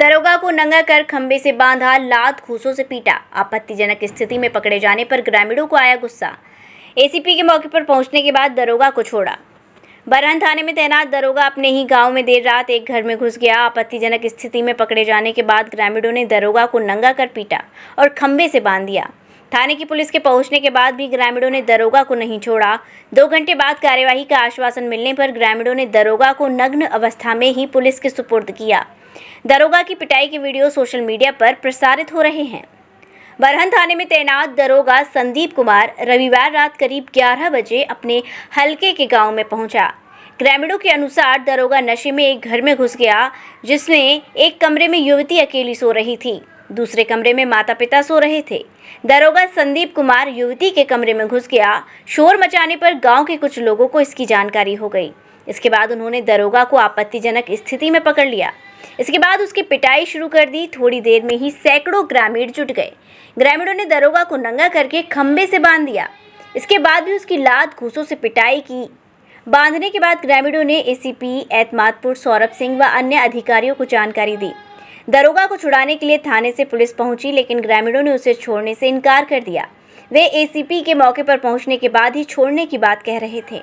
दरोगा को नंगा कर खंबे से बांधा, लात घूंसों से पीटा। आपत्तिजनक स्थिति में पकड़े जाने पर ग्रामीणों को आया गुस्सा। एसीपी के मौके पर पहुंचने के बाद दरोगा को छोड़ा। बरहन थाने में तैनात दरोगा अपने ही गांव में देर रात एक घर में घुस गया। आपत्तिजनक स्थिति में पकड़े जाने के बाद ग्रामीणों ने दरोगा को नंगा कर पीटा और खंबे से बांध दिया। थाने की पुलिस के पहुंचने के बाद भी ग्रामीणों ने दरोगा को नहीं छोड़ा। 2 घंटे बाद कार्यवाही का आश्वासन मिलने पर ग्रामीणों ने दरोगा को नग्न अवस्था में ही पुलिस के सुपुर्द किया। दरोगा की पिटाई के वीडियो सोशल मीडिया पर प्रसारित हो रहे हैं। बरहन थाने में तैनात दरोगा संदीप कुमार रविवार रात करीब 11 बजे अपने हलके के गांव में पहुंचा। ग्रामीणों के अनुसार दरोगा नशे में एक घर में घुस गया, जिसमें एक कमरे में युवती अकेली सो रही थी, दूसरे कमरे में माता पिता सो रहे थे। दरोगा संदीप कुमार युवती के कमरे में घुस गया। शोर मचाने पर गांव के कुछ लोगों को इसकी जानकारी हो गई। इसके बाद उन्होंने दरोगा को आपत्तिजनक स्थिति में पकड़ लिया। इसके बाद उसकी पिटाई शुरू कर दी। थोड़ी देर में ही सैकड़ों ग्रामीण जुट गए। ग्रामीणों ने दरोगा को नंगा करके खंबे से बांध दिया। इसके बाद भी उसकी लात घूंसों से पिटाई की। बांधने के बाद ग्रामीणों ने एसीपी एतमादपुर सौरभ सिंह व अन्य अधिकारियों को जानकारी दी। दरोगा को छुड़ाने के लिए थाने से पुलिस पहुंची, लेकिन ग्रामीणों ने उसे छोड़ने से इनकार कर दिया। वे एसीपी के मौके पर पहुंचने के बाद ही छोड़ने की बात कह रहे थे।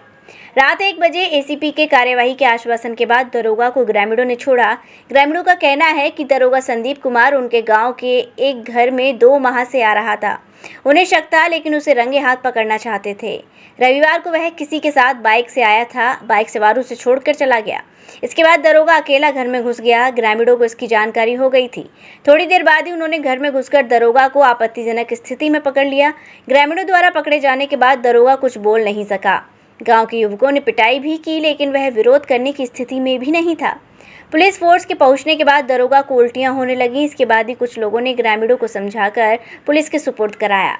रात 1 बजे एसीपी के कार्यवाही के आश्वासन के बाद दरोगा को ग्रामीणों ने छोड़ा। ग्रामीणों का कहना है कि दरोगा संदीप कुमार उनके गांव के एक घर में 2 माह से आ रहा था। उन्हें शक था, लेकिन उसे रंगे हाथ पकड़ना चाहते थे। रविवार को वह किसी के साथ बाइक से आया था। बाइक सवार उसे छोड़कर चला गया। इसके बाद दरोगा अकेला घर में घुस गया। ग्रामीणों को इसकी जानकारी हो गई थी। थोड़ी देर बाद ही उन्होंने घर में घुसकर दरोगा को आपत्तिजनक स्थिति में पकड़ लिया। ग्रामीणों द्वारा पकड़े जाने के बाद दरोगा कुछ बोल नहीं सका। गांव के युवकों ने पिटाई भी की, लेकिन वह विरोध करने की स्थिति में भी नहीं था। पुलिस फोर्स के पहुंचने के बाद दरोगा को उल्टियां होने लगी। इसके बाद ही कुछ लोगों ने ग्रामीणों को समझाकर पुलिस के सुपुर्द कराया।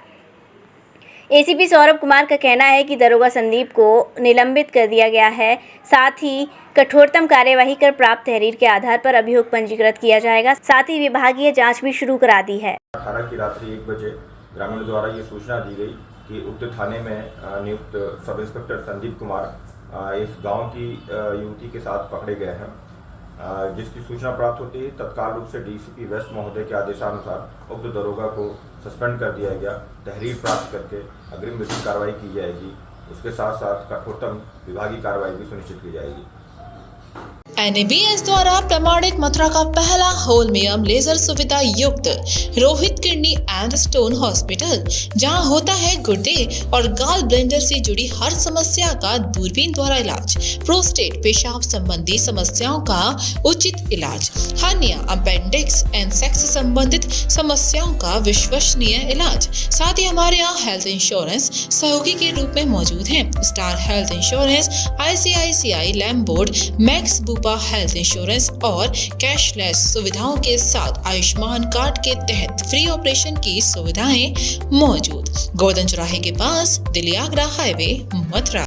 एसीपी सौरभ कुमार का कहना है कि दरोगा संदीप को निलंबित कर दिया गया है। साथ ही कठोरतम कार्यवाही कर प्राप्त तहरीर के आधार पर अभियोग पंजीकृत किया जाएगा। साथ ही विभागीय जांच भी शुरू करा दी है। 18 की रात्रि 1 बजे ग्रामीणों द्वारा ये सूचना दी गई कि उक्त थाने में नियुक्त सब इंस्पेक्टर संदीप कुमार इस गांव की युवती के साथ पकड़े गए हैं, जिसकी सूचना प्राप्त होते ही तत्काल रूप से डीसीपी वेस्ट महोदय के आदेशानुसार उक्त दरोगा को सस्पेंड कर दिया गया। तहरीर प्राप्त करके अग्रिम विधिक कार्रवाई की जाएगी। उसके साथ साथ कठोरतम विभागीय कार्रवाई भी सुनिश्चित की जाएगी। NABS द्वारा प्रमाणित मथुरा का पहला होलमियम लेजर सुविधा युक्त Rohit kidney and stone hospital, जहां होता है गुर्दे और गाल ब्लेंडर से जुड़ी हर समस्या का दूरबीन द्वारा इलाज, प्रोस्टेट पेशाब संबंधी समस्याओं का उचित इलाज, हर्निया, अपेंडिक्स एंड सेक्स संबंधित समस्याओं का विश्वसनीय इलाज। साथ ही हमारे यहाँ हेल्थ इंश्योरेंस सहयोगी के रूप में मौजूद है। Star Health Insurance, ICICI Lombard, Max Bupa Health Insurance और कैशलेस सुविधाओं के साथ आयुष्मान कार्ड के तहत फ्री ऑपरेशन की सुविधाएं मौजूद। गोवर्धन चौराहे के पास दिल्ली आगरा हाईवे, मथुरा।